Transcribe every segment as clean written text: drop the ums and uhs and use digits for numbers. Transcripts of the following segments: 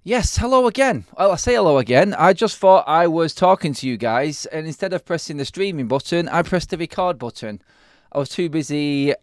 Yes, hello again. Well, I say hello again. I just thought I was talking to you guys, and instead of pressing the streaming button, I pressed the record button. I was too busy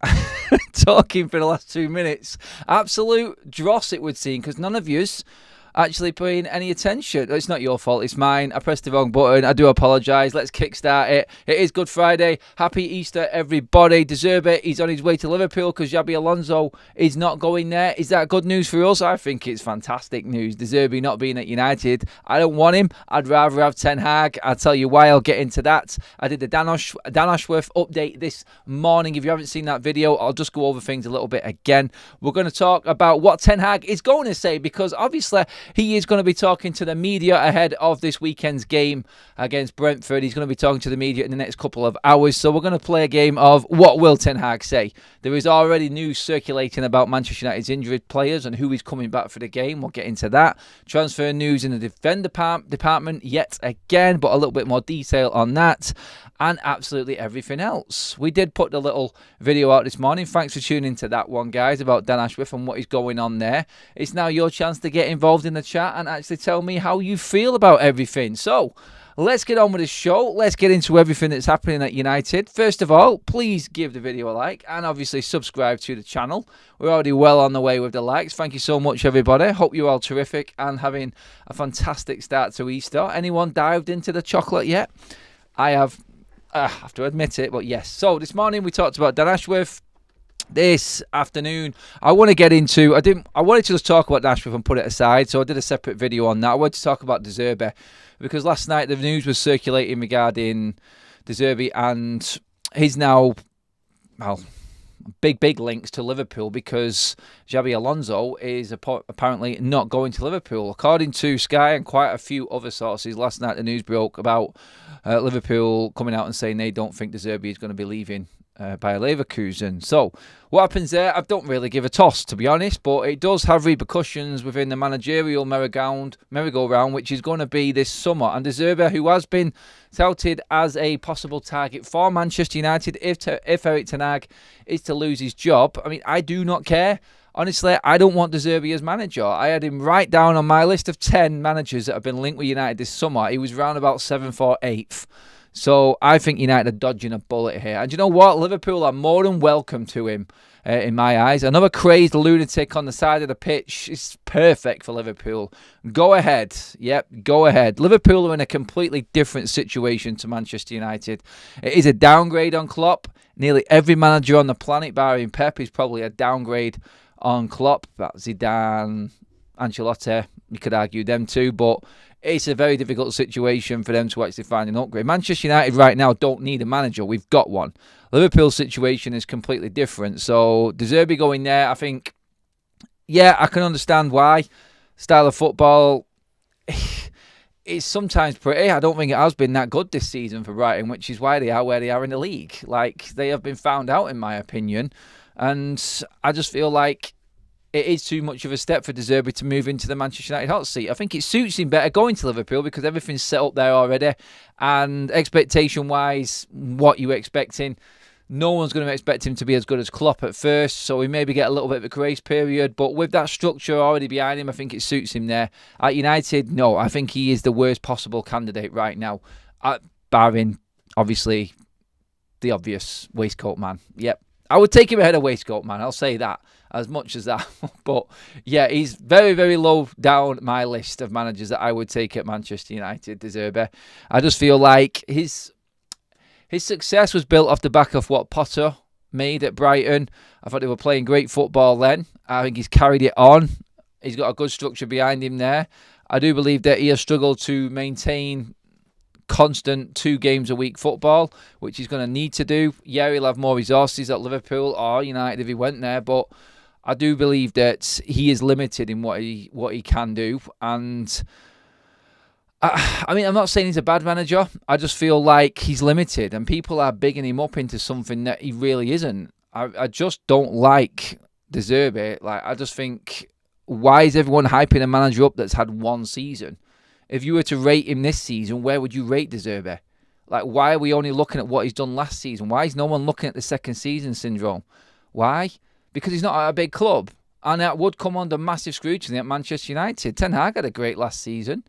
talking for the last 2 minutes. Absolute dross, it would seem, because none of yous actually paying any attention. It's not your fault, it's mine. I pressed the wrong button. I do apologise. Let's kickstart it. It is Good Friday. Happy Easter, everybody. Zerbi, he's on his way to Liverpool because Xabi Alonso is not going there. Is that good news for us? I think it's fantastic news. Zerbi not being at United. I don't want him. I'd rather have Ten Hag. I'll tell you why. I'll get into that. I did the Dan Ashworth update this morning. If you haven't seen that video, I'll just go over things a little bit again. We're going to talk about what Ten Hag is going to say, because obviously he is going to be talking to the media ahead of this weekend's game against Brentford. He's going to be talking to the media in the next couple of hours. So we're going to play a game of what will Ten Hag say. There is already news circulating about Manchester United's injured players and who is coming back for the game. We'll get into that. Transfer news in the defence department yet again, but a little bit more detail on that. And absolutely everything else. We did put the little video out this morning. Thanks for tuning into that one, guys, about Dan Ashworth and what is going on there. It's now your chance to get involved in the chat and actually tell me how you feel about everything. So, let's get on with the show. Let's get into everything that's happening at United. First of all, please give the video a like and obviously subscribe to the channel. We're already well on the way with the likes. Thank you so much, everybody. Hope you're all terrific and having a fantastic start to Easter. Anyone dived into the chocolate yet? I have to admit it, but yes. So this morning we talked about Dan Ashworth. This afternoon, I want to get into. I wanted to just talk about Dan Ashworth and put it aside, so I did a separate video on that. I wanted to talk about Zerbi because last night the news was circulating regarding Zerbi and he's now, well, big links to Liverpool because Xabi Alonso is apparently not going to Liverpool. According to Sky and quite a few other sources, last night the news broke about Liverpool coming out and saying they don't think Zerbi is going to be leaving by Leverkusen. So what happens there? I don't really give a toss, to be honest, but it does have repercussions within the managerial merry-go-round, which is going to be this summer. And Zerbi, who has been touted as a possible target for Manchester United if Erik ten Hag is to lose his job, I mean, I do not care. Honestly, I don't want Zerbi as manager. I had him right down on my list of 10 managers that have been linked with United this summer. He was round about 7th or 8th. So I think United are dodging a bullet here. And you know what? Liverpool are more than welcome to him, in my eyes. Another crazed lunatic on the side of the pitch is perfect for Liverpool. Go ahead. Yep, go ahead. Liverpool are in a completely different situation to Manchester United. It is a downgrade on Klopp. Nearly every manager on the planet, barring Pep, is probably a downgrade on Klopp. Zidane, Ancelotti, you could argue them too, but it's a very difficult situation for them to actually find an upgrade. Manchester United right now don't need a manager. We've got one. Liverpool's situation is completely different. So, Zerbi going there, I think, yeah, I can understand why. Style of football, it's sometimes pretty. I don't think it has been that good this season for Brighton, which is why they are where they are in the league. Like, they have been found out, in my opinion. And I just feel like it is too much of a step for Zerbi to move into the Manchester United hot seat. I think it suits him better going to Liverpool because everything's set up there already. And expectation-wise, what you're expecting, no one's going to expect him to be as good as Klopp at first. So we maybe get a little bit of a grace period. But with that structure already behind him, I think it suits him there. At United, no, I think he is the worst possible candidate right now. Barring, obviously, the obvious waistcoat man. Yep. I would take him ahead of waistcoat man, I'll say that, as much as that. But yeah, he's very, very low down my list of managers that I would take at Manchester United, Zerbi. I just feel like his success was built off the back of what Potter made at Brighton. I thought they were playing great football then. I think he's carried it on. He's got a good structure behind him there. I do believe that he has struggled to maintain constant 2 games a week football, which he's going to need to do. Yeah, he'll have more resources at Liverpool or United if he went there, but I do believe that he is limited in what he can do. And I mean, I'm not saying he's a bad manager. I just feel like he's limited, and people are bigging him up into something that he really isn't. I just don't like Zerbi. Like, I just think, why is everyone hyping a manager up that's had 1 season? If you were to rate him this season, where would you rate Zerbi? Like, why are we only looking at what he's done last season? Why is no one looking at the second season syndrome? Why? Because he's not at a big club. And that would come under massive scrutiny at Manchester United. Ten Hag had a great last season,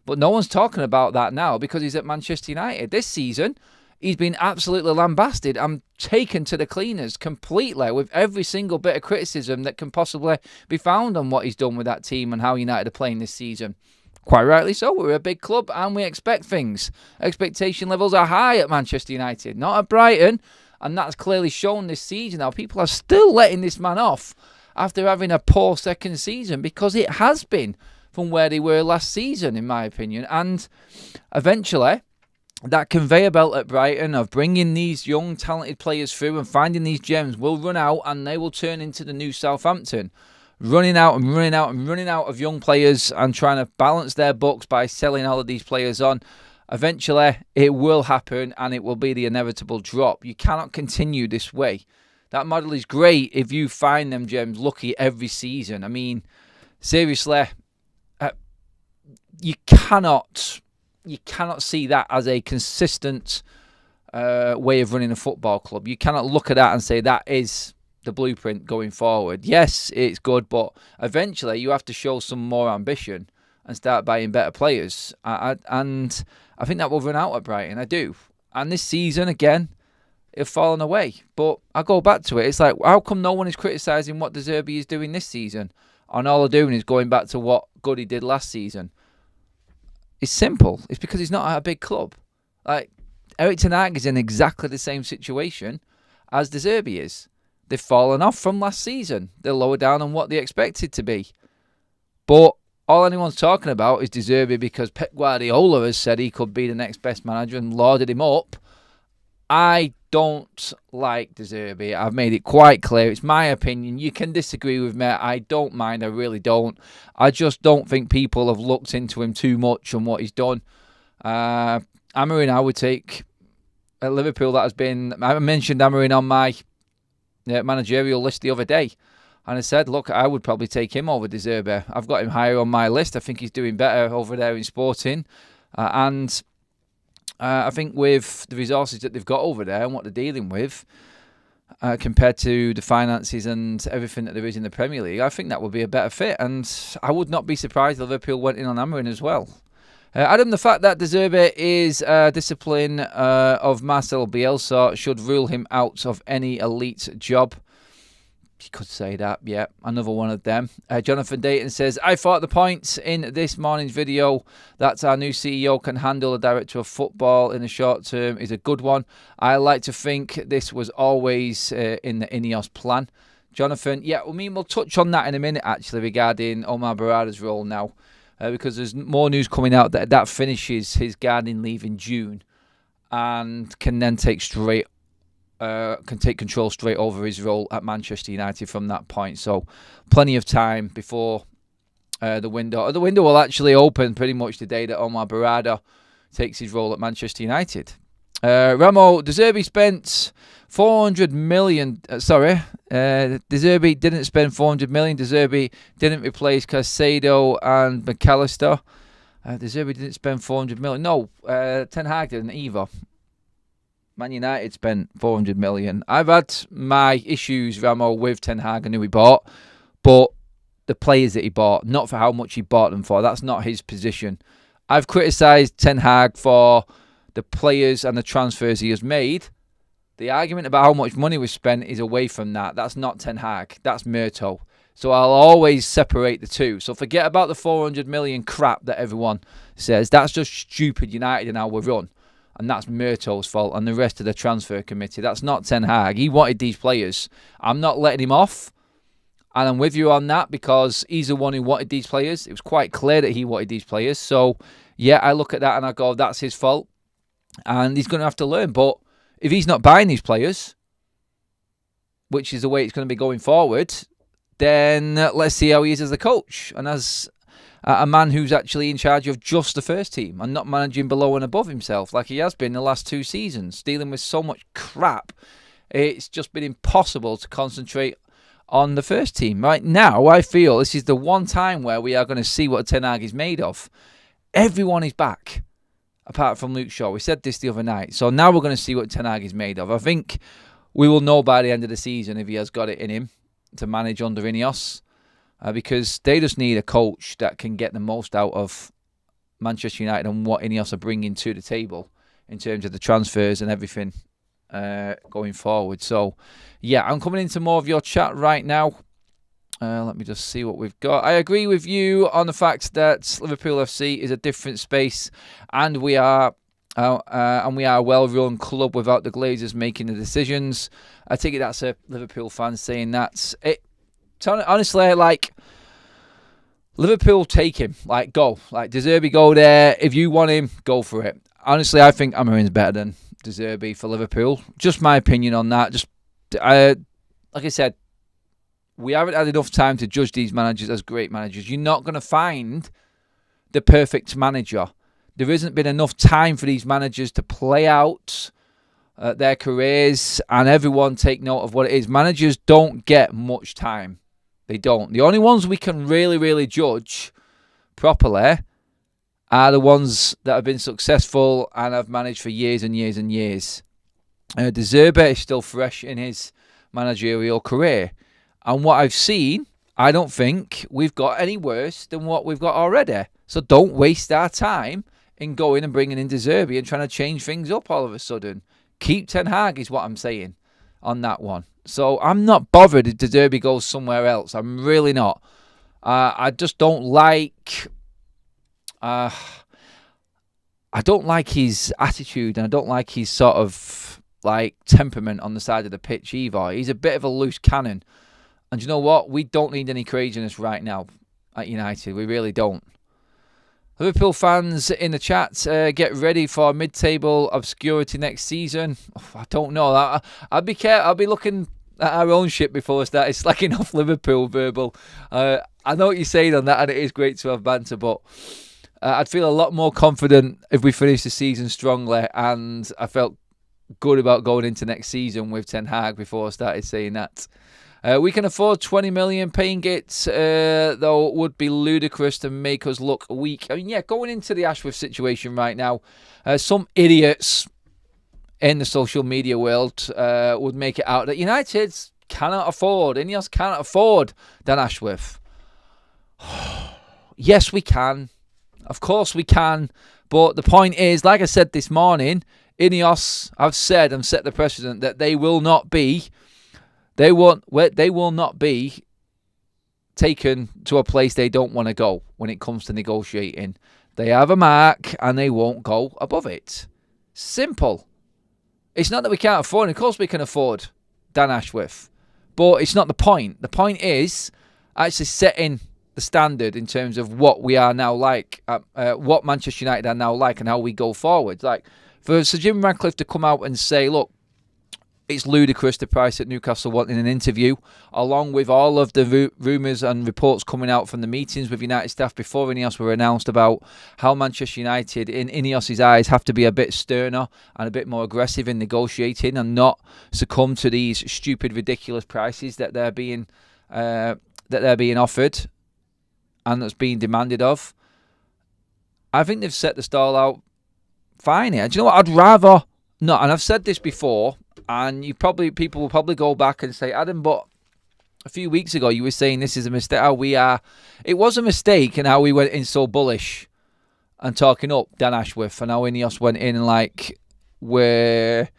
but no one's talking about that now because he's at Manchester United. This season, he's been absolutely lambasted and taken to the cleaners completely with every single bit of criticism that can possibly be found on what he's done with that team and how United are playing this season. Quite rightly so. We're a big club and we expect things. Expectation levels are high at Manchester United, not at Brighton. And that's clearly shown this season. Now, people are still letting this man off after having a poor second season, because it has been from where they were last season, in my opinion. And eventually, that conveyor belt at Brighton of bringing these young, talented players through and finding these gems will run out, and they will turn into the new Southampton. Running out of young players and trying to balance their books by selling all of these players on. Eventually, it will happen, and it will be the inevitable drop. You cannot continue this way. That model is great if you find them gems lucky every season. I mean, seriously, you cannot see that as a consistent way of running a football club. You cannot look at that and say that is the blueprint going forward. Yes, it's good, but eventually you have to show some more ambition and start buying better players. And I think that will run out at Brighton. I do. And this season, again, it's fallen away. But I go back to it. It's like, how come no one is criticising what Zerbi is doing this season? And all they're doing is going back to what good he did last season. It's simple. It's because he's not at a big club. Like, Erik ten Hag is in exactly the same situation as Zerbi is. They've fallen off from last season. They're lower down on what they expected to be. But all anyone's talking about is Zerbi because Pep Guardiola has said he could be the next best manager and lauded him up. I don't like Zerbi. I've made it quite clear. It's my opinion. You can disagree with me. I don't mind. I really don't. I just don't think people have looked into him too much and what he's done. Amorim, I would take at Liverpool. That has been. I mentioned Amorim on my managerial list the other day. And I said, look, I would probably take him over Zerbi. I've got him higher on my list. I think he's doing better over there in Sporting. And I think with the resources that they've got over there and what they're dealing with, compared to the finances and everything that there is in the Premier League, I think that would be a better fit. And I would not be surprised if Liverpool went in on Amorim as well. Adam, the fact that Zerbi is discipline of Marcelo Bielsa should rule him out of any elite job. You could say that, yeah. Another one of them. Jonathan Dayton says, I thought the points in this morning's video that our new CEO can handle the director of football in the short term is a good one. I like to think this was always in the Ineos plan. Jonathan, yeah, I mean, we'll touch on that in a minute, actually, regarding Omar Barada's role now. Because there's more news coming out that finishes his gardening leave in June and can then take control straight over his role at Manchester United from that point. So plenty of time before the window. The window will actually open pretty much the day that Omar Barada takes his role at Manchester United. Ramo, Zerbi spent 400 million. Zerbi didn't spend 400 million. Zerbi didn't replace Caicedo and McAllister. Zerbi didn't spend 400 million. No, Ten Hag didn't either. Man United spent 400 million. I've had my issues, Ramo, with Ten Hag and who he bought, but the players that he bought, not for how much he bought them for. That's not his position. I've criticised Ten Hag for the players and the transfers he has made. The argument about how much money was spent is away from that. That's not Ten Hag. That's Murto. So I'll always separate the two. So forget about the 400 million crap that everyone says. That's just stupid United and how we run. And that's Murto's fault and the rest of the transfer committee. That's not Ten Hag. He wanted these players. I'm not letting him off. And I'm with you on that because he's the one who wanted these players. It was quite clear that he wanted these players. So, yeah, I look at that and I go, that's his fault. And he's going to have to learn. But if he's not buying these players, which is the way it's going to be going forward, then let's see how he is as a coach. And as a man who's actually in charge of just the first team and not managing below and above himself like he has been the last 2 seasons, dealing with so much crap, it's just been impossible to concentrate on the first team. Right now, I feel this is the one time where we are going to see what Ten Hag is made of. Everyone is back, apart from Luke Shaw. We said this the other night. So now we're going to see what Ten Hag is made of. I think we will know by the end of the season if he has got it in him to manage under Ineos. because they just need a coach that can get the most out of Manchester United and what Ineos are bringing to the table in terms of the transfers and everything going forward. So, yeah, I'm coming into more of your chat right now. Let me just see what we've got. I agree with you on the fact that Liverpool FC is a different space, and we are a well-run club without the Glazers making the decisions. I take it that's a Liverpool fan saying that. Honestly, like, Liverpool, take him. Like, go. Like, Zerbi, go there. If you want him, go for it. Honestly, I think Amarin's better than Zerbi for Liverpool. Just my opinion on that. Like I said, we haven't had enough time to judge these managers as great managers. You're not going to find the perfect manager. There hasn't been enough time for these managers to play out their careers, and everyone take note of what it is. Managers don't get much time. They don't. The only ones we can really, really judge properly are the ones that have been successful and have managed for years and years and years. De Zerbi is still fresh in his managerial career. And what I've seen, I don't think we've got any worse than what we've got already. So don't waste our time in going and bringing in De Zerbi and trying to change things up all of a sudden. Keep Ten Hag is what I'm saying on that one. So I'm not bothered if De Zerbi goes somewhere else. I'm really not. I just don't like... I don't like his attitude, and I don't like his sort of like temperament on the side of the pitch either. He's a bit of a loose cannon. And you know what? We don't need any craziness right now at United. We really don't. Liverpool fans in the chat, get ready for mid-table obscurity next season. I don't know. I'd be careful. I'll be looking at our own shit before I started slacking off Liverpool verbal. I know what you're saying on that, and it is great to have banter, but I'd feel a lot more confident if we finished the season strongly, and I felt good about going into next season with Ten Hag before I started saying that. We can afford 20 million. Paying it, though, would be ludicrous to make us look weak. I mean, yeah, going into the Ashworth situation right now, some idiots in the social media world would make it out that United cannot afford, Ineos cannot afford Dan Ashworth. Yes, we can. Of course we can. But the point is, like I said this morning, Ineos have said and set the precedent that they will not be taken to a place they don't want to go when it comes to negotiating. They have a mark and they won't go above it. Simple. It's not that we can't afford it. Of course we can afford Dan Ashworth. But it's not the point. The point is actually setting the standard in terms of what we are now like, what Manchester United are now like and how we go forward. Like, for Sir Jim Ratcliffe to come out and say, look, it's ludicrous the price that Newcastle want in an interview, along with all of the rumours and reports coming out from the meetings with United staff before Ineos were announced about how Manchester United, in Ineos' eyes, have to be a bit sterner and a bit more aggressive in negotiating and not succumb to these stupid, ridiculous prices that they're being offered and that's being demanded of. I think they've set the stall out fine here. Do you know what? I'd rather not, and I've said this before. And people will probably go back and say, Adam, but a few weeks ago you were saying this is a mistake. It was a mistake in how we went in so bullish and talking up Dan Ashworth, and how Ineos went in and were,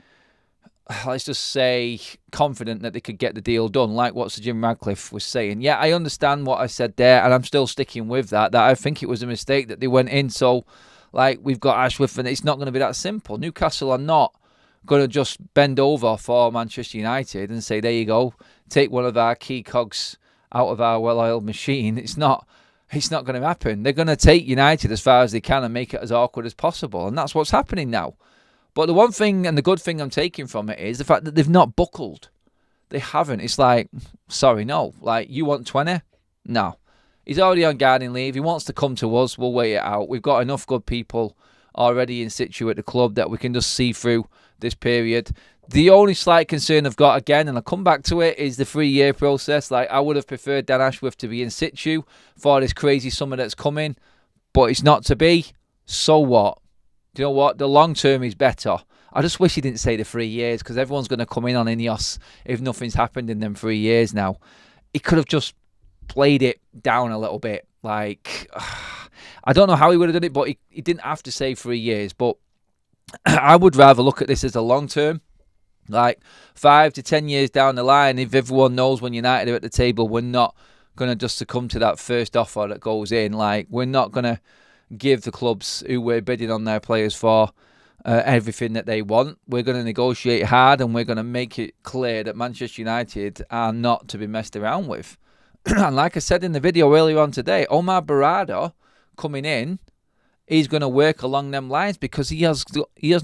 let's just say, confident that they could get the deal done, like what Sir Jim Ratcliffe was saying. Yeah, I understand what I said there, and I'm still sticking with that I think it was a mistake that they went in. So, we've got Ashworth, and it's not going to be that simple. Newcastle are not going to just bend over for Manchester United and say, there you go, take one of our key cogs out of our well-oiled machine. It's not going to happen. They're going to take United as far as they can and make it as awkward as possible, and that's what's happening now. But the one thing and the good thing I'm taking from it is the fact that they've not buckled. They haven't. It's sorry, no. You want 20? No. He's already on gardening leave. He wants to come to us. We'll wait it out. We've got enough good people already in situ at the club that we can just see through this period. The only slight concern I've got, again, and I'll come back to it, is the 3-year process. I would have preferred Dan Ashworth to be in situ for this crazy summer that's coming, but it's not to be. So what? Do you know what? The long term is better. I just wish he didn't say the 3 years, because everyone's going to come in on Ineos if nothing's happened in them 3 years now. He could have just played it down a little bit. Like, I don't know how he would have done it, but he didn't have to say 3 years. But I would rather look at this as a long term. Like 5 to 10 years down the line, if everyone knows when United are at the table, we're not going to just succumb to that first offer that goes in. Like, we're not going to give the clubs who we're bidding on their players for everything that they want. We're going to negotiate hard, and we're going to make it clear that Manchester United are not to be messed around with. And like I said in the video earlier on today, Omar Barada coming in, he's going to work along them lines, because he has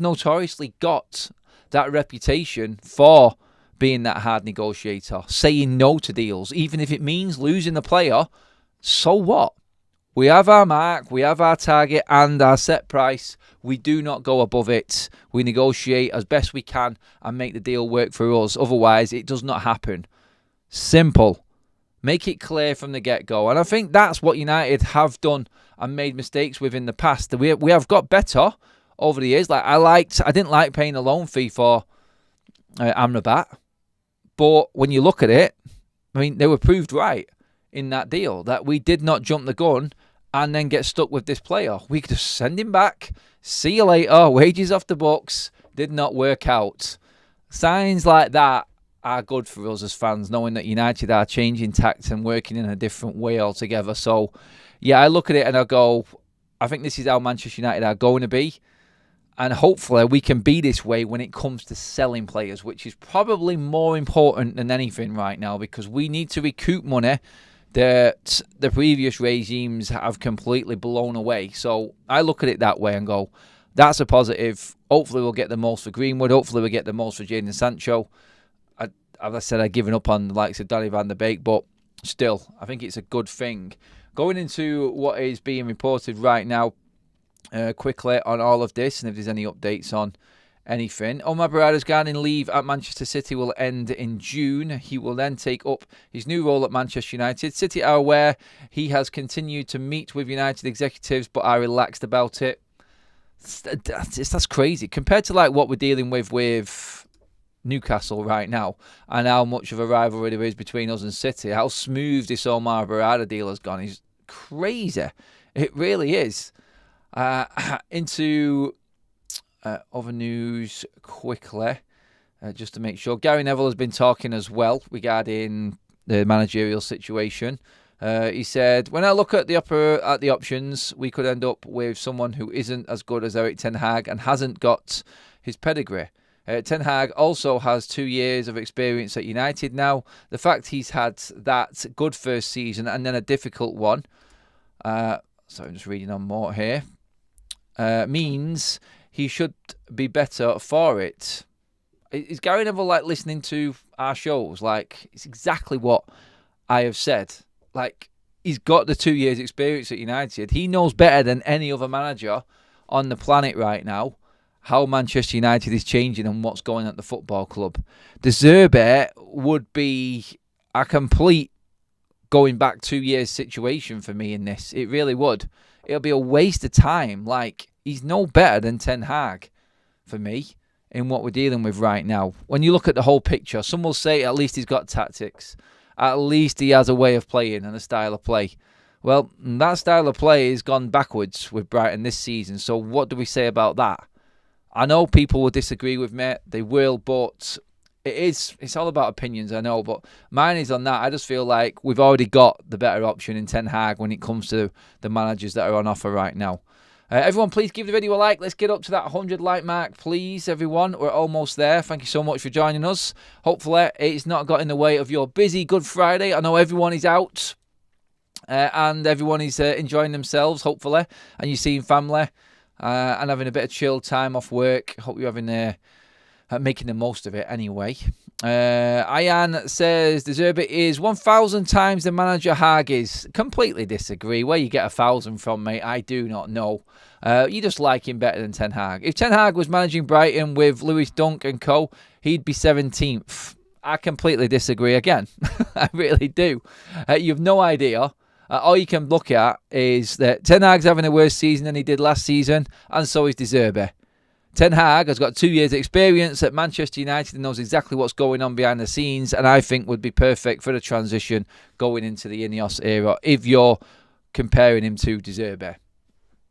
notoriously got that reputation for being that hard negotiator, saying no to deals, even if it means losing the player. So what? We have our mark, we have our target and our set price. We do not go above it. We negotiate as best we can and make the deal work for us. Otherwise, it does not happen. Simple. Make it clear from the get-go. And I think that's what United have done and made mistakes with in the past. We have got better over the years. Like, I didn't like paying a loan fee for Amrabat, but when you look at it, I mean, they were proved right in that deal, that we did not jump the gun and then get stuck with this player. We could just send him back, see you later, wages off the books. Did not work out. Signs like that are good for us as fans, knowing that United are changing tactics and working in a different way altogether. So, yeah, I look at it and I go, I think this is how Manchester United are going to be. And hopefully we can be this way when it comes to selling players, which is probably more important than anything right now, because we need to recoup money that the previous regimes have completely blown away. So I look at it that way and go, that's a positive. Hopefully we'll get the most for Greenwood. Hopefully we'll get the most for Jadon Sancho. As I said, I've given up on the likes of Danny van der Beek, but still, I think it's a good thing. Going into what is being reported right now, quickly on all of this, and if there's any updates on anything. Omar Barada's gardening leave at Manchester City will end in June. He will then take up his new role at Manchester United. City are aware he has continued to meet with United executives, but are relaxed about it. That's crazy compared to like what we're dealing with Newcastle right now, and how much of a rivalry there is between us and City. How smooth this Omar Barada deal has gone is crazy. It really is. Into other news quickly, just to make sure. Gary Neville has been talking as well regarding the managerial situation. He said, when I look at the options, we could end up with someone who isn't as good as Erik ten Hag and hasn't got his pedigree. Ten Hag also has 2 years of experience at United now. The fact he's had that good first season and then a difficult one, so I'm just reading on more here, means he should be better for it. Is Gary Neville like listening to our shows? Like, it's exactly what I have said. Like, he's got the 2 years experience at United. He knows better than any other manager on the planet right now how Manchester United is changing and what's going on at the football club. The Zerbi would be a complete going back 2 years situation for me in this. It really would. It'll be a waste of time. Like, he's no better than Ten Hag for me in what we're dealing with right now. When you look at the whole picture, some will say at least he's got tactics. At least he has a way of playing and a style of play. Well, that style of play has gone backwards with Brighton this season. So what do we say about that? I know people will disagree with me. They will, but it's all about opinions, I know. But mine is on that. I just feel like we've already got the better option in Ten Hag when it comes to the managers that are on offer right now. Everyone, please give the video a like. Let's get up to that 100 like mark, please, everyone. We're almost there. Thank you so much for joining us. Hopefully, it's not got in the way of your busy Good Friday. I know everyone is out and everyone is enjoying themselves, hopefully, and you're seeing family and having a bit of chill time off work. Hope you're having making the most of it anyway. Ayan says, the Zerbi is 1,000 times the manager HAG is. Completely disagree. Where you get 1,000 from, mate, I do not know. You just like him better than Ten Hag. If Ten Hag was managing Brighton with Lewis Dunk and co, he'd be 17th. I completely disagree again. I really do. You have no idea. All you can look at is that Ten Hag's having a worse season than he did last season, and so is De Zerbi. Ten Hag has got 2 years experience at Manchester United and knows exactly what's going on behind the scenes, and I think would be perfect for the transition going into the Ineos era if you're comparing him to Zerbi.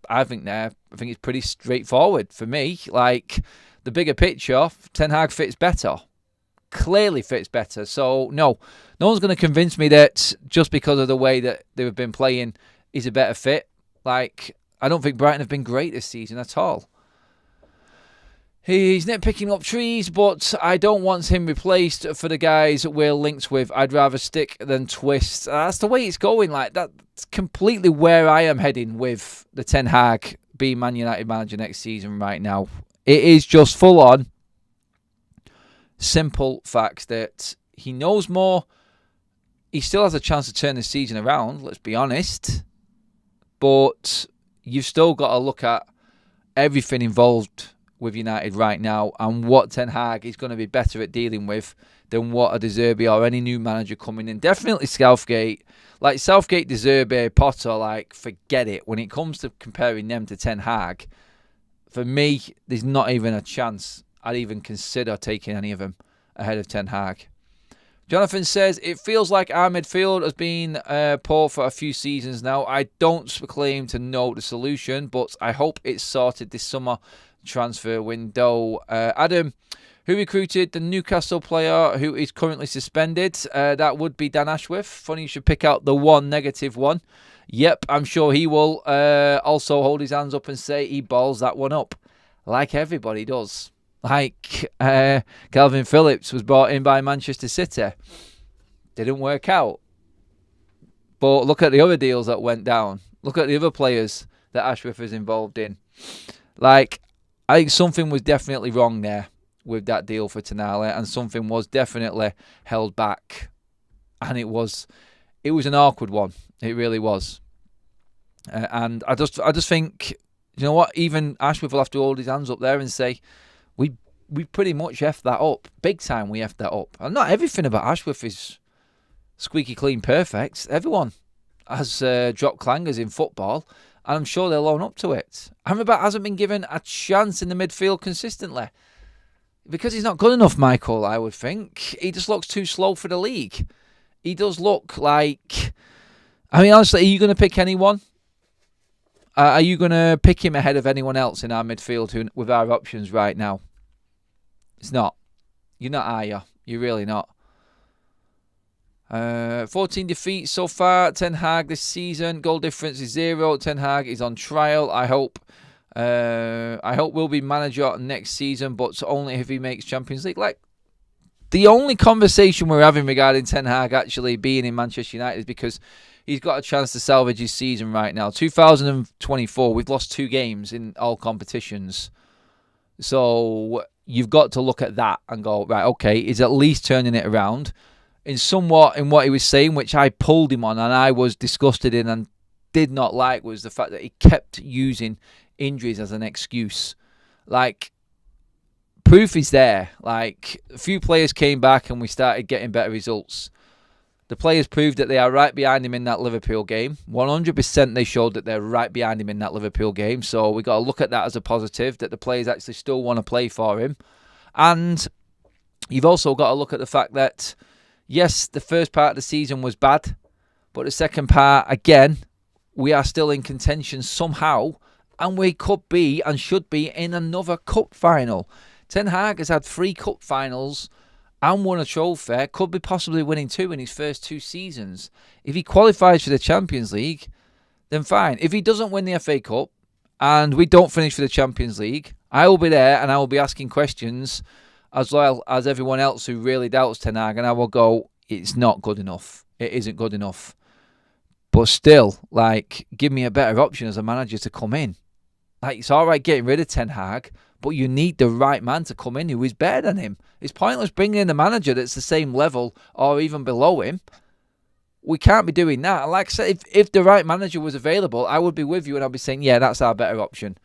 I think it's pretty straightforward for me. Like, the bigger picture, Ten Hag fits better. Clearly fits better. So, no one's going to convince me that just because of the way that they've been playing is a better fit. Like, I don't think Brighton have been great this season at all. He's nitpicking up trees, but I don't want him replaced for the guys we're linked with. I'd rather stick than twist. That's the way it's going. Like, that's completely where I am heading with the Ten Hag being Man United manager next season right now. It is just full on simple facts that he knows more. He still has a chance to turn the season around, let's be honest. But you've still got to look at everything involved with United right now and what Ten Hag is going to be better at dealing with than what a De Zerbi or any new manager coming in. Definitely Southgate. Like, Southgate, De Zerbi, Potter, like, forget it. When it comes to comparing them to Ten Hag, for me, there's not even a chance I'd even consider taking any of them ahead of Ten Hag. Jonathan says, it feels like our midfield has been poor for a few seasons now. I don't claim to know the solution, but I hope it's sorted this summer transfer window. Adam, who recruited the Newcastle player who is currently suspended? That would be Dan Ashworth. Funny you should pick out the one negative one. Yep, I'm sure he will also hold his hands up and say he balls that one up, like everybody does. Like Calvin Phillips was brought in by Manchester City. Didn't work out. But look at the other deals that went down. Look at the other players that Ashworth is involved in. Like, I think something was definitely wrong there with that deal for Tonali, and something was definitely held back. And it was an awkward one. It really was. And I just think, you know what? Even Ashworth will have to hold his hands up there and say, we pretty much effed that up. Big time we effed that up. And not everything about Ashworth is squeaky clean perfect. Everyone has dropped clangers in football, and I'm sure they'll own up to it. Amrabat hasn't been given a chance in the midfield consistently. Because he's not good enough, Michael, I would think. He just looks too slow for the league. He does look like... I mean, honestly, are you going to pick anyone? Are you going to pick him ahead of anyone else in our midfield with our options right now? It's not. You're not, are you? You're really not. 14 defeats so far. Ten Hag this season. Goal difference is 0. Ten Hag is on trial. I hope we'll be manager next season, but only if he makes Champions League. Like, the only conversation we're having regarding Ten Hag actually being in Manchester United is because he's got a chance to salvage his season right now. 2024, we've lost 2 games in all competitions. So you've got to look at that and go, right, okay, he's at least turning it around. In what he was saying, which I pulled him on and I was disgusted in and did not like, was the fact that he kept using injuries as an excuse. Like, proof is there. Like, a few players came back and we started getting better results. The players proved that they are right behind him in that Liverpool game. 100% they showed that they're right behind him in that Liverpool game. So we got to look at that as a positive, that the players actually still want to play for him. And you've also got to look at the fact that, yes, the first part of the season was bad, but the second part, again, we are still in contention somehow, and we could be and should be in another cup final. Ten Hag has had 3 cup finals and won a trophy, could be possibly winning 2 in his first 2 seasons. If he qualifies for the Champions League, then fine. If he doesn't win the FA Cup and we don't finish for the Champions League, I will be there and I will be asking questions as well as everyone else who really doubts Ten Hag, and I will go, it's not good enough. It isn't good enough. But still, like, give me a better option as a manager to come in. Like, it's all right getting rid of Ten Hag, but you need the right man to come in who is better than him. It's pointless bringing in a manager that's the same level or even below him. We can't be doing that. And like I said, if the right manager was available, I would be with you and I'd be saying, yeah, that's our better option.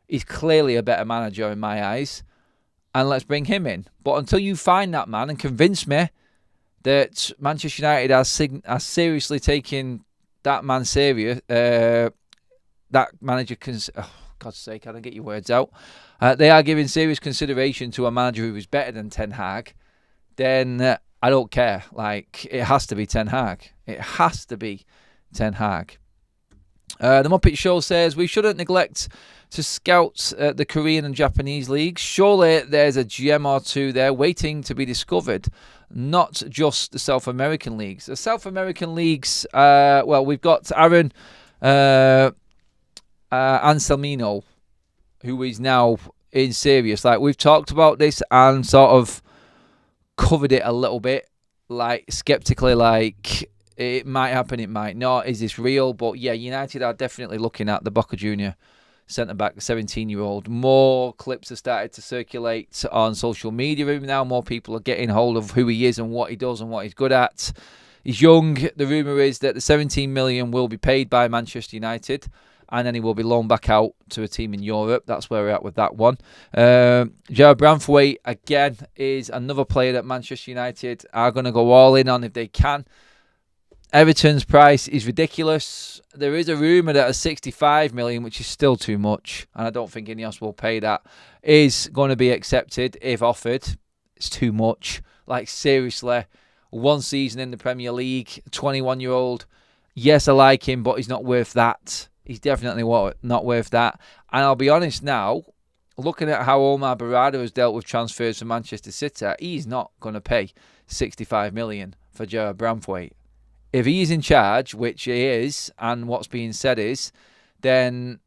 He's clearly a better manager in my eyes, and let's bring him in. But until you find that man and convince me that Manchester United are seriously taking that man serious, that manager can... Oh, God's sake, can I get your words out? They are giving serious consideration to a manager who is better than Ten Hag, then I don't care. Like, it has to be Ten Hag. It has to be Ten Hag. The Muppet Show says, we shouldn't neglect to scout the Korean and Japanese leagues. Surely there's a gem or two there waiting to be discovered, not just the South American leagues. The South American leagues, well, we've got Aaron Anselmino, who is now in serious. Like, we've talked about this and sort of covered it a little bit, like, skeptically, like, it might happen, it might not. Is this real? But yeah, United are definitely looking at the Boca Junior centre-back, 17-year-old. More clips have started to circulate on social media now. More people are getting hold of who he is and what he does and what he's good at. He's young. The rumour is that the 17 million will be paid by Manchester United, and then he will be loaned back out to a team in Europe. That's where we're at with that one. Jared Branthwaite, again, is another player that Manchester United are going to go all in on if they can. Everton's price is ridiculous. There is a rumour that a 65 million, which is still too much, and I don't think Ineos will pay that, is going to be accepted if offered. It's too much. Like, seriously, one season in the Premier League, 21-year-old. Yes, I like him, but he's not worth that. He's definitely not worth that. And I'll be honest now, looking at how Omar Barada has dealt with transfers from Manchester City, he's not going to pay 65 million for Jared Branthwaite. If he's in charge, which he is, and what's being said is, then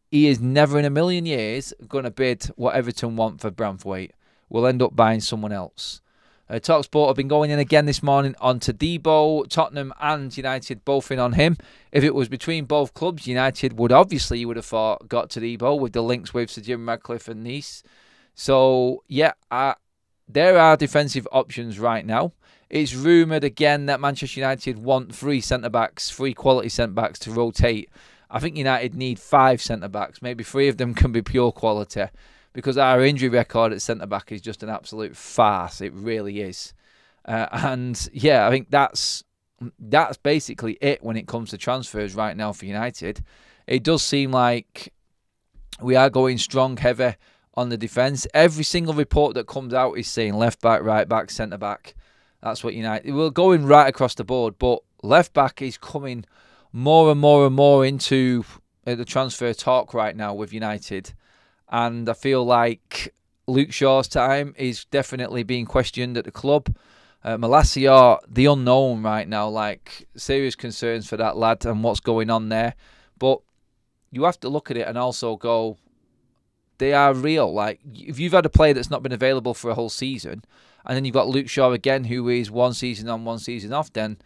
he is never in a million years going to bid what Everton want for Branthwaite. We'll end up buying someone else. TalkSport have been going in again this morning on Todibo. Tottenham and United both in on him. If it was between both clubs, United would obviously, you would have thought, got Todibo with the links with Sir Jim Radcliffe and Nice. So, yeah, there are defensive options right now. It's rumoured again that Manchester United want three quality centre-backs to rotate. I think United need 5 centre-backs. Maybe 3 of them can be pure quality, because our injury record at centre-back is just an absolute farce. It really is. And, yeah, I think that's basically it when it comes to transfers right now for United. It does seem like we are going strong, heavy on the defence. Every single report that comes out is saying left-back, right-back, centre-back. That's what United... We're going right across the board, but left-back is coming more and more and more into the transfer talk right now with United. And I feel like Luke Shaw's time is definitely being questioned at the club. Malacia, the unknown right now, like, serious concerns for that lad and what's going on there. But you have to look at it and also go, they are real. Like, if you've had a player that's not been available for a whole season, and then you've got Luke Shaw again, who is 1 season on, 1 season off, then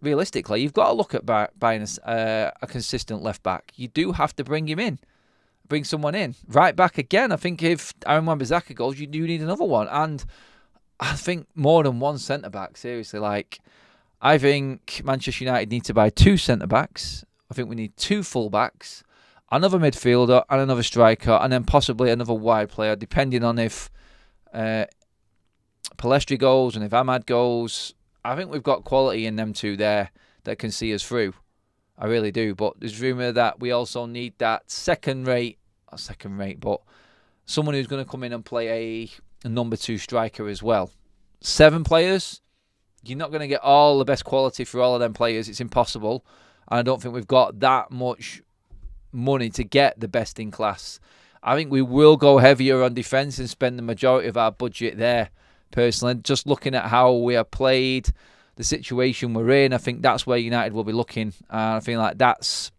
realistically, you've got to look at buying a consistent left-back. You do have to bring him in. Bring someone in. Right back again. I think if Aaron Wan-Bissaka goes, you do need another one. And I think more than 1 centre-back, seriously. Like, I think Manchester United need to buy 2 centre-backs. I think we need 2 full-backs, another midfielder and another striker, and then possibly another wide player, depending on if Palestri goes and if Ahmad goes. I think we've got quality in them 2 there that can see us through. I really do. But there's rumour that we also need that second-rate, but someone who's going to come in and play a number 2 striker as well. 7 players. You're not going to get all the best quality for all of them players. It's impossible. And I don't think we've got that much money to get the best in class. I think we will go heavier on defence and spend the majority of our budget there, personally. Just looking at how we are played, the situation we're in, I think that's where United will be looking. I feel like that's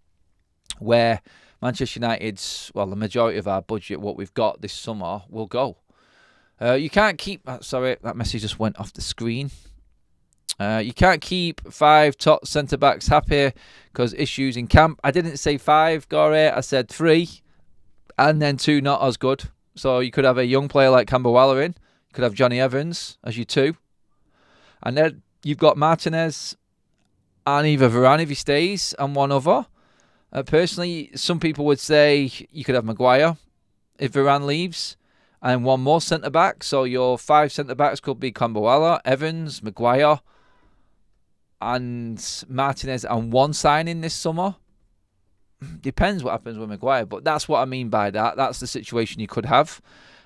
where Manchester United's, well, the majority of our budget, what we've got this summer, will go. You can't keep... Sorry, that message just went off the screen. You can't keep 5 top centre-backs happy because issues in camp. I didn't say 5, Gore. I said 3. And then 2 not as good. So you could have a young player like Camberwalla in. You could have Johnny Evans as your 2. And then you've got Martinez and either Varane if he stays and one other. Personally, some people would say you could have Maguire if Varane leaves. And 1 more centre-back. So your 5 centre-backs could be Camberwalla, Evans, Maguire, and Martinez, and 1 signing this summer. depends what happens with Maguire. But that's what I mean by that. That's the situation you could have.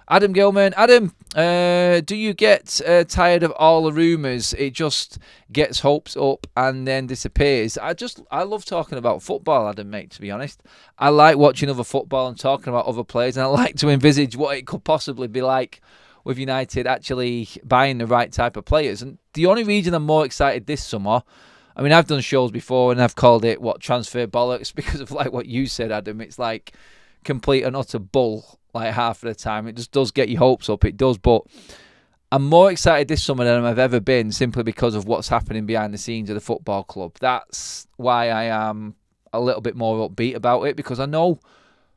Adam Gilman. Adam, do you get tired of all the rumours? It just gets hopes up and then disappears. I love talking about football, Adam, mate, to be honest. I like watching other football and talking about other players, and I like to envisage what it could possibly be like with United actually buying the right type of players. And the only reason I'm more excited this summer, I mean, I've done shows before and I've called it, transfer bollocks, because of like what you said, Adam. It's like complete and utter bull. Like half of the time. It just does get your hopes up. It does. But I'm more excited this summer than I've ever been, simply because of what's happening behind the scenes of the football club. That's why I am a little bit more upbeat about it, because I know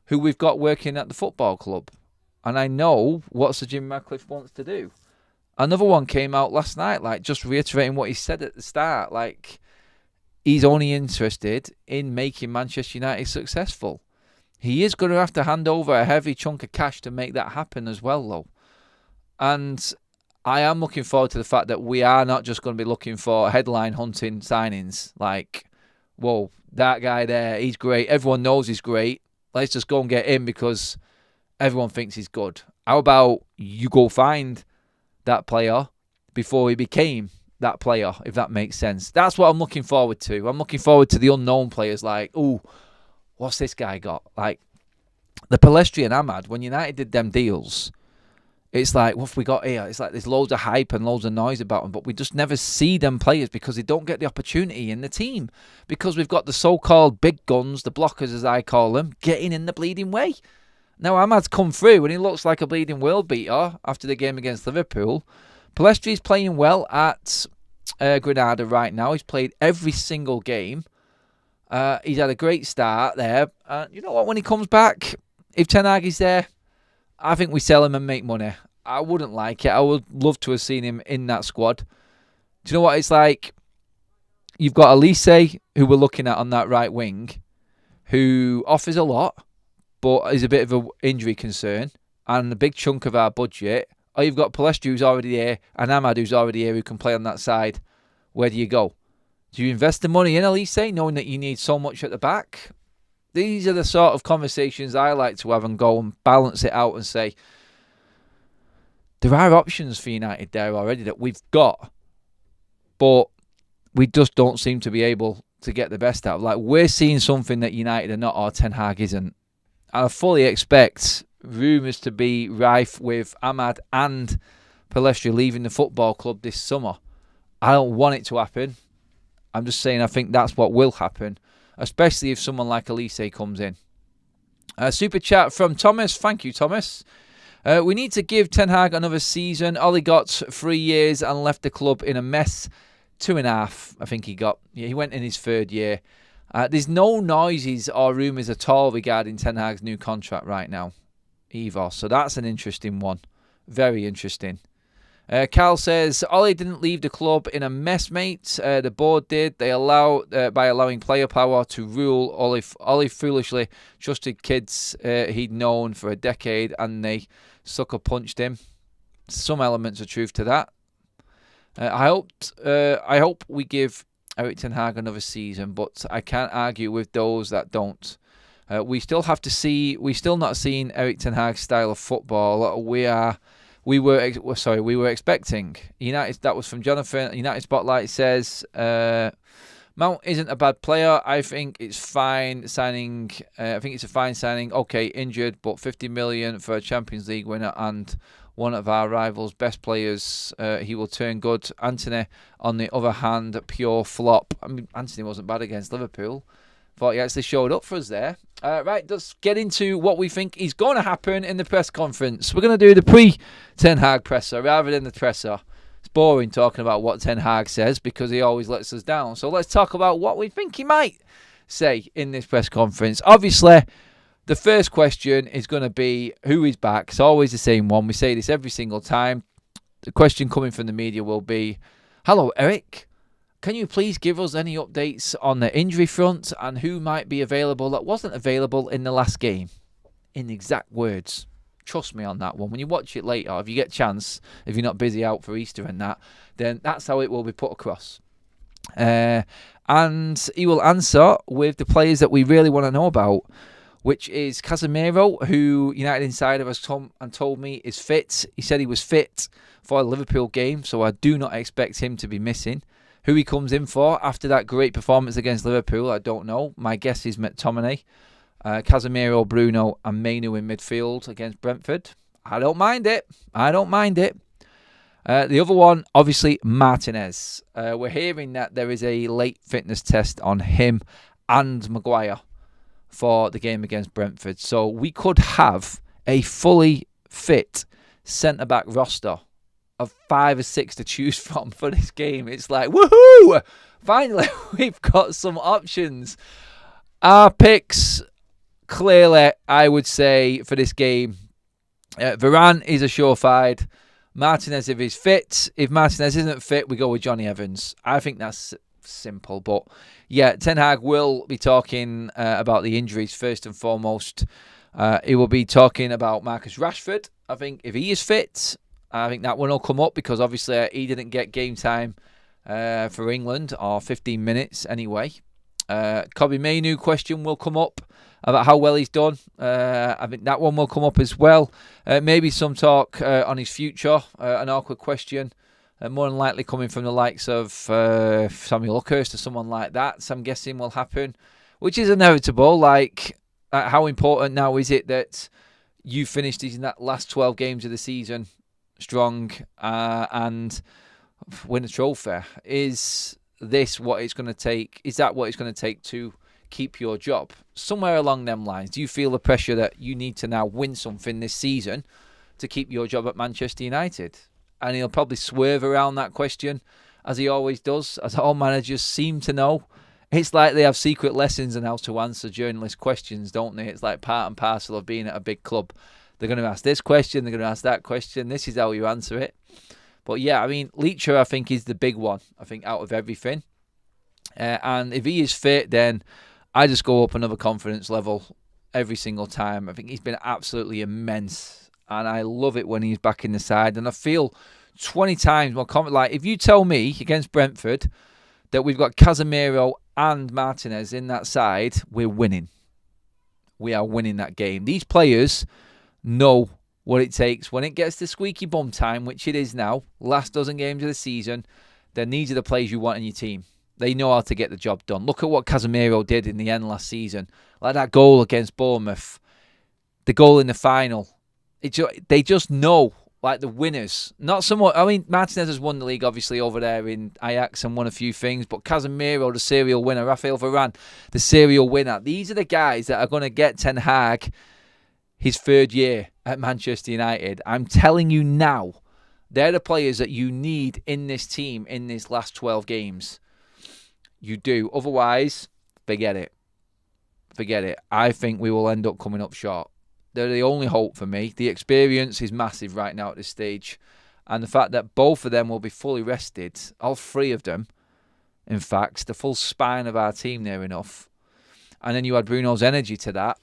who we've got working at the football club. And I know what Sir Jim Ratcliffe wants to do. Another one came out last night, like just reiterating what he said at the start. Like, he's only interested in making Manchester United successful. He is going to have to hand over a heavy chunk of cash to make that happen as well, though. And I am looking forward to the fact that we are not just going to be looking for headline hunting signings. Like, whoa, that guy there, he's great. Everyone knows he's great. Let's just go and get him because everyone thinks he's good. How about you go find that player before he became that player, if that makes sense? That's what I'm looking forward to. I'm looking forward to the unknown players like, ooh, what's this guy got? Like, the Palestri and Ahmad, when United did them deals, it's like, what have we got here? It's like there's loads of hype and loads of noise about them, but we just never see them players because they don't get the opportunity in the team. Because we've got the so-called big guns, the blockers as I call them, getting in the bleeding way. Now, Ahmad's come through and he looks like a bleeding world beater after the game against Liverpool. Palestri's playing well at Granada right now. He's played every single game. He's had a great start there. You know what? When he comes back, if Ten Hag is there, I think we sell him and make money. I wouldn't like it. I would love to have seen him in that squad. Do you know what it's like? You've got Elise, who we're looking at on that right wing, who offers a lot, but is a bit of an injury concern, and a big chunk of our budget. Or you've got Palestri, who's already here, and Ahmad, who's already here, who can play on that side. Where do you go? Do you invest the money in Elise, knowing that you need so much at the back? These are the sort of conversations I like to have and go and balance it out and say, there are options for United there already that we've got, but we just don't seem to be able to get the best out. Like, we're seeing something that United are not, or Ten Hag isn't. And I fully expect rumours to be rife with Ahmad and Palestri leaving the football club this summer. I don't want it to happen. I'm just saying I think that's what will happen, especially if someone like Elise comes in. Super chat from Thomas. Thank you, Thomas. We need to give Ten Hag another season. Ollie got 3 years and left the club in a mess. 2.5, I think he got. Yeah, he went in his third year. There's no noises or rumours at all regarding Ten Hag's new contract right now, either. So that's an interesting one. Very interesting. Carl says, Ollie didn't leave the club in a mess, mate. The board did. They by allowing player power to rule. Ollie foolishly trusted kids he'd known for a decade, and they sucker punched him. Some elements of truth to that. I hope we give Erik Ten Hag another season, but I can't argue with those that don't. We still have to see. We're still not seeing Erik Ten Hag's style of football. We were expecting. United, that was from Jonathan. United Spotlight says, Mount isn't a bad player. I think it's fine signing. I think it's a fine signing. Okay, injured, but 50 million for a Champions League winner and one of our rivals' best players. He will turn good. Anthony, on the other hand, pure flop. I mean, Anthony wasn't bad against Liverpool. Thought he actually showed up for us there. Right, let's get into what we think is going to happen in the press conference. We're going to do the pre-Ten Hag presser rather than the presser. It's boring talking about what Ten Hag says because he always lets us down. So let's talk about what we think he might say in this press conference. Obviously, the first question is going to be who is back. It's always the same one. We say this every single time. The question coming from the media will be, hello, Eric. Can you please give us any updates on the injury front and who might be available that wasn't available in the last game? In exact words. Trust me on that one. When you watch it later, if you get a chance, if you're not busy out for Easter and that, then that's how it will be put across. And And he will answer with the players that we really want to know about, which is Casemiro, who United Insider has told me is fit. He said he was fit for the Liverpool game, so I do not expect him to be missing. Who he comes in for after that great performance against Liverpool, I don't know. My guess is McTominay, Casemiro, Bruno and Mainu in midfield against Brentford. I don't mind it. The other one, obviously, Martinez. We're hearing that there is a late fitness test on him and Maguire for the game against Brentford. So we could have a fully fit centre-back roster of 5 or 6 to choose from for this game. It's like, woohoo! Finally, we've got some options. Our picks, clearly, I would say, for this game, Varane is a surefire. Martinez, if he's fit. If Martinez isn't fit, we go with Johnny Evans. I think that's simple. But yeah, Ten Hag will be talking about the injuries first and foremost. He will be talking about Marcus Rashford. I think if he is fit, I think that one will come up because obviously he didn't get game time for England, or 15 minutes anyway. Kobbie Mainoo question will come up about how well he's done. I think that one will come up as well. Maybe some talk on his future, an awkward question. More than likely coming from the likes of Samuel Luckhurst or someone like that. So I'm guessing will happen, which is inevitable. Like, how important now is it that you finished these last 12 games of the season strong and win a trophy? Is this what it's going to take? Is that what it's going to take to keep your job? Somewhere along them lines, do you feel the pressure that you need to now win something this season to keep your job at Manchester United? And he'll probably swerve around that question, as he always does, as all managers seem to know. It's like they have secret lessons on how to answer journalist questions, don't they? It's like part and parcel of being at a big club. They're going to ask this question, they're going to ask that question. This is how you answer it. But yeah, I mean, Leacher, I think, is the big one, I think, out of everything. And if he is fit, then I just go up another confidence level every single time. I think he's been absolutely immense. And I love it when he's back in the side. And I feel 20 times more confident. Like, if you tell me against Brentford that we've got Casemiro and Martinez in that side, we're winning. We are winning that game. These players know what it takes when it gets to squeaky bum time, which it is now, last dozen games of the season. Then these are the players you want in your team. They know how to get the job done. Look at what Casemiro did in the end last season. Like that goal against Bournemouth. The goal in the final. They just know, like the winners. Not somewhat. I mean, Martinez has won the league, obviously, over there in Ajax and won a few things. But Casemiro, the serial winner. Raphael Varane, the serial winner. These are the guys that are going to get Ten Hag his third year at Manchester United. I'm telling you now, they're the players that you need in this team in these last 12 games. You do. Otherwise, forget it. Forget it. I think we will end up coming up short. They're the only hope for me. The experience is massive right now at this stage. And the fact that both of them will be fully rested, all three of them, in fact, the full spine of our team near enough. And then you add Bruno's energy to that.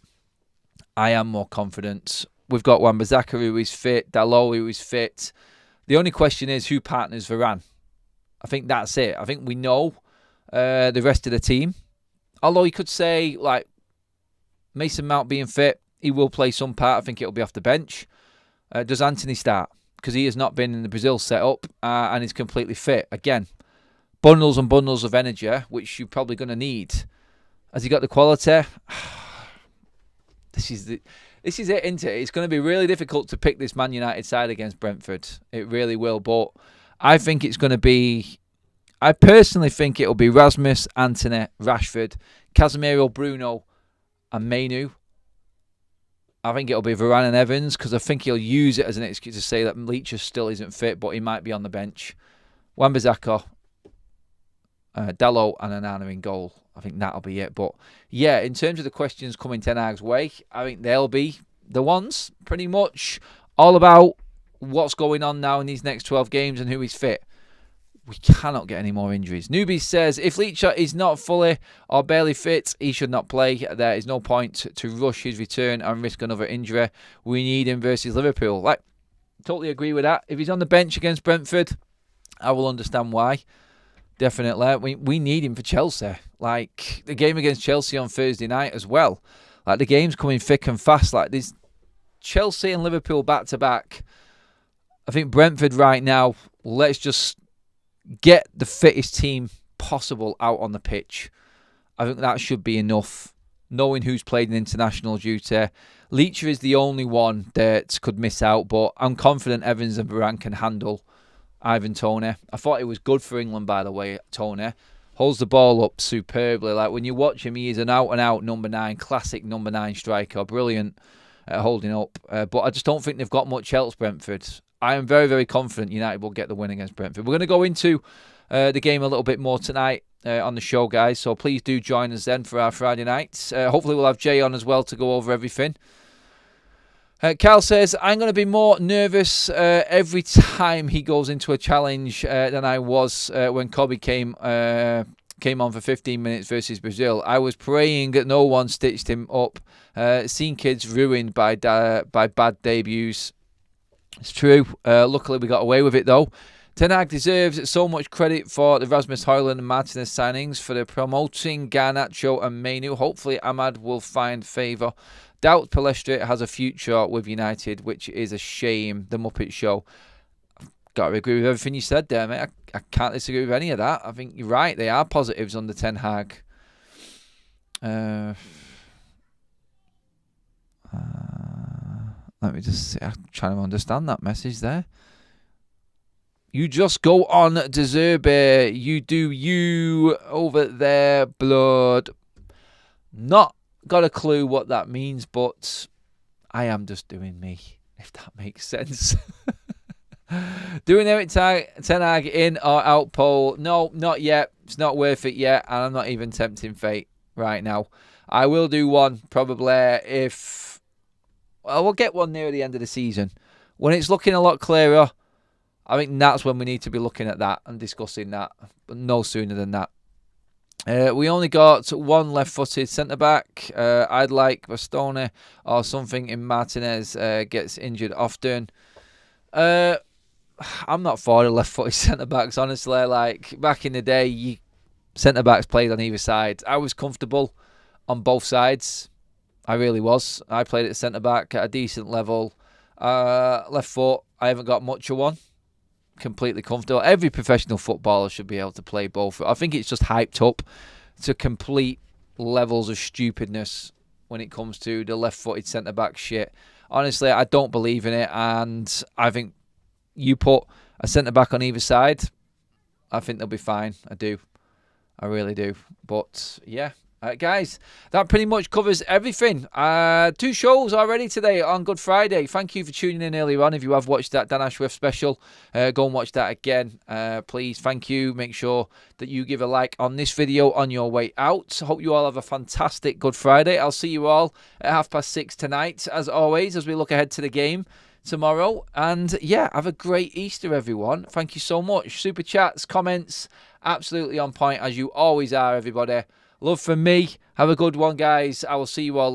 I am more confident. We've got Wan-Bissaka who is fit, Dalot who is fit. The only question is who partners Varane. I think that's it. I think we know the rest of the team. Although you could say, like, Mason Mount being fit, he will play some part. I think it'll be off the bench. Does Anthony start? Because he has not been in the Brazil setup and is completely fit. Again, bundles and bundles of energy, which you're probably going to need. Has he got the quality? This is it, isn't it? It's going to be really difficult to pick this Man United side against Brentford. It really will. But I think it's going to be... I personally think it'll be Rasmus, Antony, Rashford, Casemiro, Bruno and Mainu. I think it'll be Varane and Evans because I think he'll use it as an excuse to say that Leacher still isn't fit, but he might be on the bench. Wan-Bissaka, Dalot and Onana in goal. I think that'll be it. But yeah, in terms of the questions coming Ten Hag's way, I think they'll be the ones pretty much all about what's going on now in these next 12 games and who is fit. We cannot get any more injuries. Newbie says, if Leacher is not fully or barely fit, he should not play. There is no point to rush his return and risk another injury. We need him versus Liverpool. Like, totally agree with that. If he's on the bench against Brentford, I will understand why. Definitely. We need him for Chelsea. Like, the game against Chelsea on Thursday night as well. Like, the game's coming thick and fast. Like, there's Chelsea and Liverpool back-to-back. I think Brentford right now, let's just get the fittest team possible out on the pitch. I think that should be enough. Knowing who's played in international duty. Leacher is the only one that could miss out, but I'm confident Evans and Varane can handle Ivan Toney. I thought it was good for England, by the way, Toney. Holds the ball up superbly. Like, when you watch him, he is an out-and-out number 9, classic number 9 striker. Brilliant at holding up. But I just don't think they've got much else, Brentford. I am very, very confident United will get the win against Brentford. We're going to go into the game a little bit more tonight on the show, guys. So please do join us then for our Friday nights. Hopefully we'll have Jay on as well to go over everything. Carl says, I'm going to be more nervous every time he goes into a challenge than I was when Kobe came on for 15 minutes versus Brazil. I was praying that no one stitched him up. Seen kids ruined by bad debuts. It's true. Luckily, we got away with it, though. Ten Hag deserves so much credit for the Rasmus Højlund and Martinez signings, for the promoting Garnacho and Mainu. Hopefully, Ahmad will find favour. Doubt Palestra has a future with United, which is a shame. The Muppet Show. I've got to agree with everything you said there, mate. I can't disagree with any of that. I think you're right. They are positives under Ten Hag. Let me just see. I'm trying to understand that message there. You just go on to Zerbi. You do you over there, blood. Not got a clue what that means, but I am just doing me, if that makes sense. Doing Eric Ten Hag in or out poll? No, not yet. It's not worth it yet, and I'm not even tempting fate right now. I will do one probably if... Well, we'll get one near the end of the season. When it's looking a lot clearer, I think that's when we need to be looking at that and discussing that, but no sooner than that. We only got one left-footed centre-back. I'd like Bastoni or something in Martinez. Gets injured often. I'm not for the left-footed centre-backs, honestly. Like, back in the day, centre-backs played on either side. I was comfortable on both sides. I really was. I played at centre-back at a decent level. Left foot, I haven't got much of one. Completely comfortable. Every professional footballer should be able to play both. I think it's just hyped up to complete levels of stupidness when it comes to the left-footed centre-back shit. Honestly, I don't believe in it, and I think you put a centre-back on either side, I think they'll be fine. I do. I really do. But, yeah. Guys, that pretty much covers everything. 2 shows already today on Good Friday. Thank you for tuning in earlier on. If you have watched that Dan Ashworth special, go and watch that again. Please, thank you. Make sure that you give a like on this video on your way out. Hope you all have a fantastic Good Friday. I'll see you all at 6:30 tonight, as always, as we look ahead to the game tomorrow. And yeah, have a great Easter, everyone. Thank you so much. Super chats, comments, absolutely on point, as you always are, everybody. Love from me. Have a good one, guys. I will see you all later.